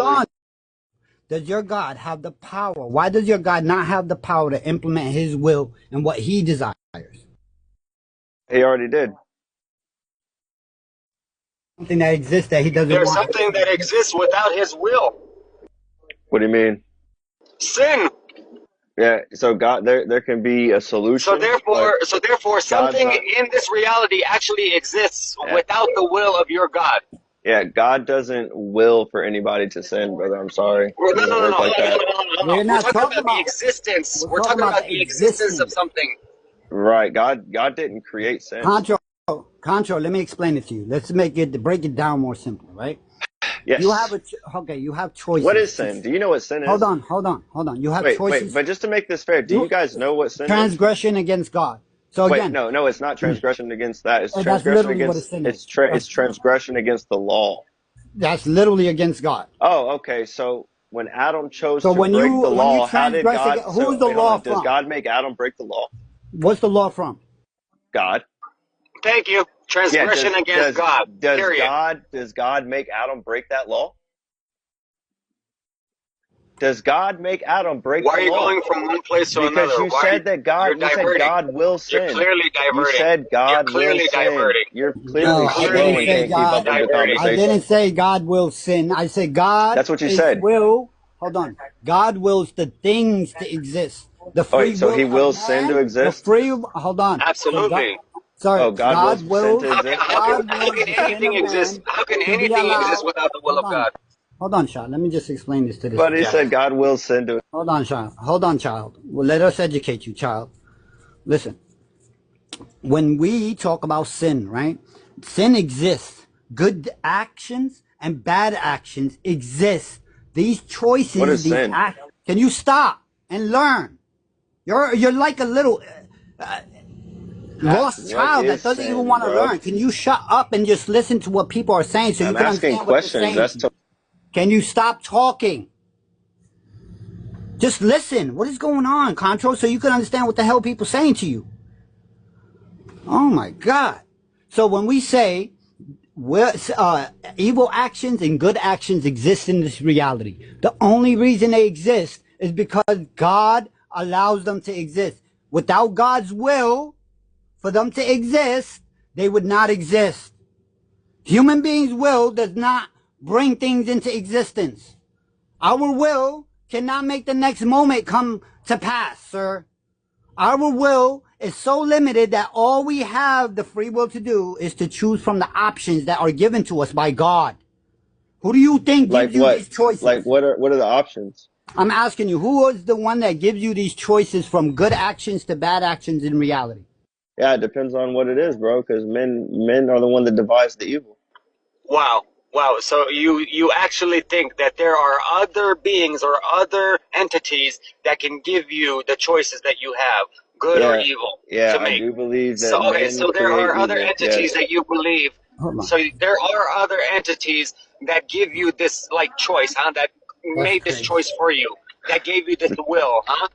on. Does your God have the power? Why does your God not have the power to implement his will and what he desires? He already did. Something that exists that he doesn't There's want. something that exists without his will. What do you mean? Sin. Yeah, so God, there can be a solution, but So therefore, God's something not. in this reality actually exists Yeah, without the will of your God. yeah, God doesn't will for anybody to sin, brother. I'm sorry, No, it no, doesn't no, no, work no, like no, no, that. no, no, no. We're We're not talking talking about the about. existence. We're We're talking talking about about the the existence of existence. something. Right? God didn't create sin. Control. Let me explain it to you. Let's break it down more simple, right? You have Yes. you have What is choices. sin? Do you know what sin Hold is? on. You have Wait. choices. But just to make this fair, do you You guys know what sin is? transgression against God. So Wait, again, no, it's not transgression against that. It's that's transgression literally what a against sin is. it's transgression against the law. That's literally against God. Oh, okay. So when Adam chose So to break the when you law, how did transgress God? against, who's So the wait, hold law on. Does from? God make Adam break the law? What's the law from? God. Thank you. Yeah. Transgression against God. Period. Does God make Adam break that law? Does God make Adam break Why the are you law? going from one place to Because another? you said that You're God, you said diverting. God will You're sin. clearly You diverting. said You're God will clearly sin. diverting. You're You're clearly No, I slow didn't and clearly say can't keep God. up with the diverting. I conversation. didn't say God will sin. I said God That's what you is said. will. Hold on. God wills the things to exist. The Oh, free wait, so he will of wills sin to man. The exist? free. Hold on. So God. Absolutely. Sorry. Oh, God wills God sin to wills. exist? Okay. How God wills can the sin anything of exist? man How can to be anything exist allowed. without the will Hold of on. God? Hold on, child. Let me just explain this to this But he child. said God wills sin to. Hold on, child. Hold on, child. Well, let us educate you, child. Listen. When we talk about sin, right? Sin exists. Good actions and bad actions exist. These What choices, is these sin? acts. Can you stop and learn? You're like a little lost What child that is doesn't even sin, want to bro? learn. Can you shut up and just listen to what people are saying so you I'm can asking understand what they're questions. saying That's to you? Can you stop talking? Just listen. What is going on, Contro, so you can understand what the hell people are saying to you? Oh my God. So when we say evil actions and good actions exist in this reality, the only reason they exist is because God allows them to exist. Without God's will for them to exist, they would not exist. Human beings' will does not bring things into existence. Our will cannot make the next moment come to pass, sir. Our will is so limited that all we have the free will to do is to choose from the options that are given to us by God. Who do you think like gives you what? these choices? Like what are the options? I'm asking you, who is the one that gives you these choices from good actions to bad actions in reality? Yeah, it depends on what it is, bro. Because men are the one that devise the evil. Wow. Wow. So you actually think that there are other beings or other entities that can give you the choices that you have, good or Yeah, evil, yeah, to I make? do believe that So okay, men so there create are other evil. entities Yes, that you believe. Hold on. So there are other entities that give you this like choice, huh? That That's made this crazy. choice for you. That gave you this will, huh?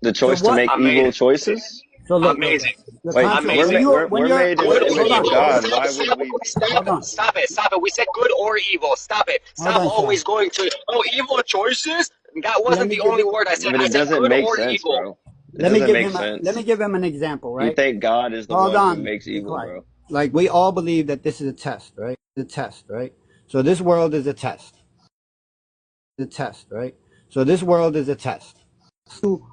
the So choice to what? make evil Amazing. choices. So look. Amazing. The Wait, contra, we're when Amazing. ma- you we're when we're you're made in Good the or hold image of on, evil. God. Stop, Why would stop, we? hold stop it, on, stop it, stop it. We said good or evil. Stop it. hold Stop on, child. always going to, oh, evil choices? That Let wasn't me the give only you. word I said. But I it said doesn't good make or sense, evil. bro. It doesn't make Let me sense. give him an example, You right? think God is the Hold one who on, makes be evil, quiet. bro? Like we all believe that this is a test, right? The test, right? So this world is a test. The test, right? So this world is a test. So,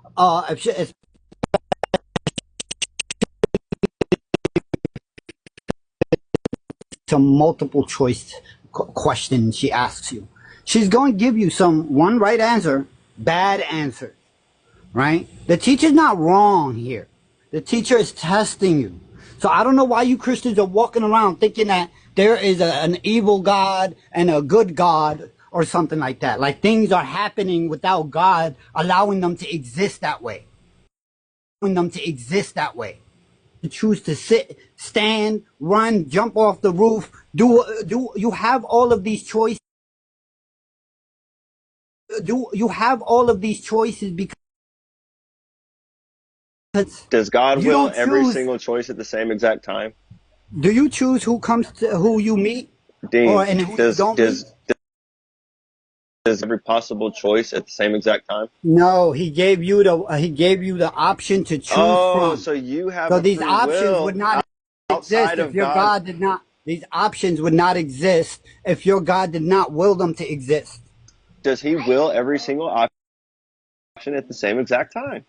it's a multiple choice question she asks you. She's going to give you one right answer, bad answer, right? The teacher's not wrong here. The teacher is testing you. So I don't know why you Christians are walking around thinking that there is an evil God and a good God or something like that. Like things are happening without God allowing them to exist that way. Allowing them to exist that way. You choose to sit, stand, run, jump off the roof. Do you have all of these choices? Do you have all of these choices because Does God you will don't every choose? single choice at the same exact time? Do you choose who comes to who you meet, or Dean, and who you does don't meet? does every possible choice at the same exact time? No, he gave you the option to choose Oh, from. so you have So a these free options would will not exist outside if of your God. God did not. These options would not exist if your God did not will them to exist. Does he will every single option at the same exact time?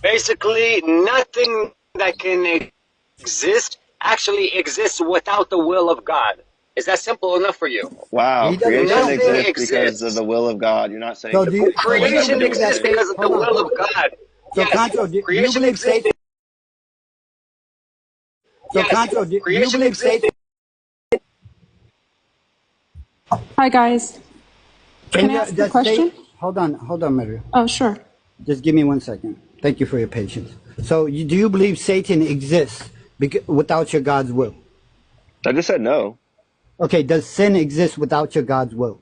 Basically, nothing that can exist actually exists without the will of God. Is that simple enough for you? Wow, He doesn't creation know. Nothing exists because of exists. the will of God. You're not saying So because do you Creation believe that exists because of the hold on, will hold of on. God. So Yes, Concho, do you creation believe exists. Satan? So Yes, Concho, do you creation believe exists. Satan? Hi, guys. Can I ask a Does question? Satan? Hold on, Maria. Oh, sure. Just give me 1 second. Thank you for your patience. So do you believe Satan exists without your God's will? I just said no. Okay, does sin exist without your God's will?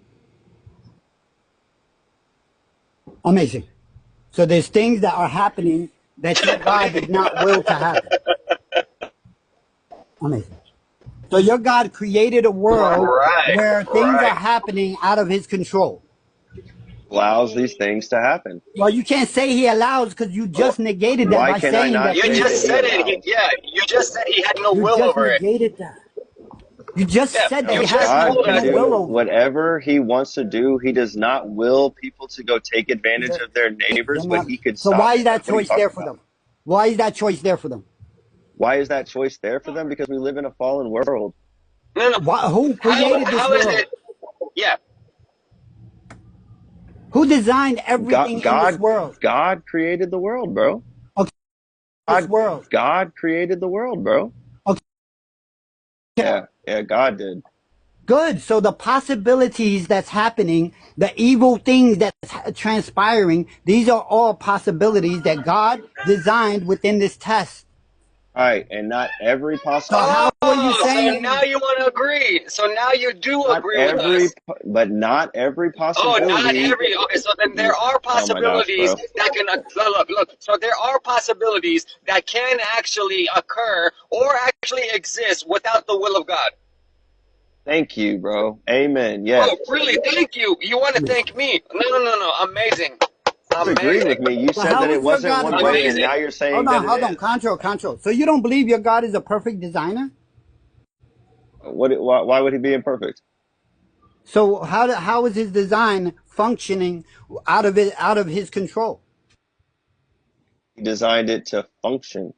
Amazing. So there's things that are happening that your God did not will to happen. Amazing. So your God created a world Right, where things are right. happening out of his control. Allows these things to happen. Well, you can't say he allows because you just negated that Why by can I saying not that You say things that just are. he said it. allows? Yeah, you just said he had no You will just over it. negated that. You just Yeah, said that No, you he just has God told can no us. will do over it. whatever he wants to do. He does not will people to go take advantage of their neighbors, but he could So stop why it. is that What are you choice there talking for about? them? Why is that choice there for them? Why is that choice there for them? Because we live in a fallen world. No, no. Who created this How is world? it? Yeah. Who designed God, everything in this God, world? God created the world, bro. Okay, this God, world. God created the world, bro. Okay, Yeah, God did. good. So the possibilities that's happening, the evil things that's transpiring, these are all possibilities that God designed within this test. All right, and not every So how are you Oh, so saying? now you want to agree. So now you do not agree with every, us. but not every Oh, not possibility. every. Okay, so then there are Oh my gosh, possibilities bro. that can look. So there are possibilities that can actually occur or actually exist without the will of God. Thank you, bro. Amen. Oh, Yes. really? Thank you. You want to thank me? No. Amazing. You agreed Amazing. with me. You So said that how it is your wasn't God a one way, perfect? and Amazing. now you're saying that it Hold on, is. control. So you don't believe your God is a perfect designer? Why would he be imperfect? So how is his design functioning out of his control? He designed it to function.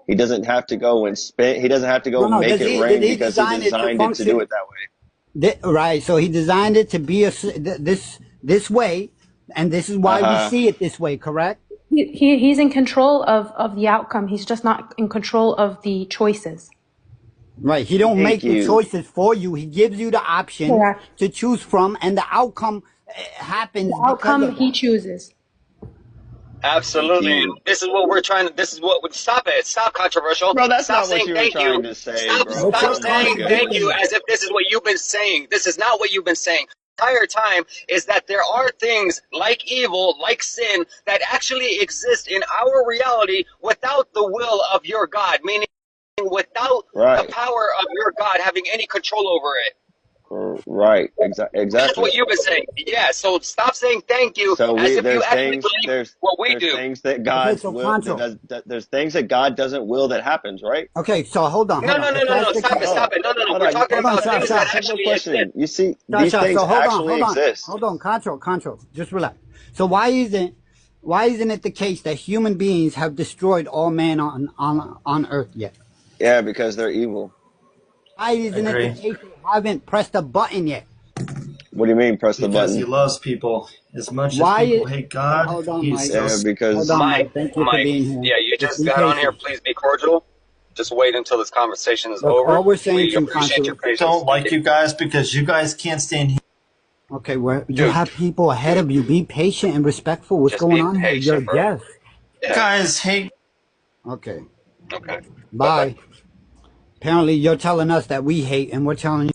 He doesn't have to go and spend. He doesn't have to go No, make it did rain he because he design it to designed it to do function? it that way. Right. So he designed it to be this way, and this is why we Uh-huh. see it this way. Correct? He's in control of the outcome. He's just not in control of the choices. Right. He don't Thank make the you. choices for you. He gives you the options Correct. to choose from, and the outcome happens The because outcome of that. he chooses. Thank Absolutely. you. This is what we're trying to. This is what. Stop it. Stop controversial. Bro, that's Stop not what saying you were thank you. trying to say, Stop. bro. But Stop you're Oh my saying thank goodness. you contradicting. as if this is what you've been saying. This is not what you've been saying. The entire time is that there are things like evil, like sin, that actually exist in our reality without the will of your God, meaning without the Right. power of your God having any control over it. Right. That's Exactly. what you've been saying. Yeah, so stop saying thank you So as if you there's actually things believe what we there's do. things that Okay. God's So will control. there's things that God doesn't will that happens, right? Okay. So hold on. No, If that's the stop it, case, Hold on. stop it. No. Hold We're on. talking hold on, about Answer things this that Sha. simple actually exist. question. You see, these things So actually exist. hold on, control. Just relax. So why isn't it the case that human beings have destroyed all man on earth yet? Yeah, because they're evil. Why isn't it the Agree. case they haven't pressed a button yet? What do you mean press the Because he button? loves people. As much as Why? people hate God, Hold on, he's Mike. still. Yeah, because Mike, Thank you for Mike. being here. Yeah, you Just just be got on here. patient. Please be cordial. Just wait until this conversation is Look, over. all we're saying We to you, appreciate your control. patience. Don't like you guys because you guys can't stand here. Okay, you Dude, have people ahead of you. Be patient and respectful. What's just going be on here? You're a patient, bro. guest. You Yeah, guys hate. Okay, okay. Bye-bye. bye. Apparently, you're telling us that we hate, and we're telling you.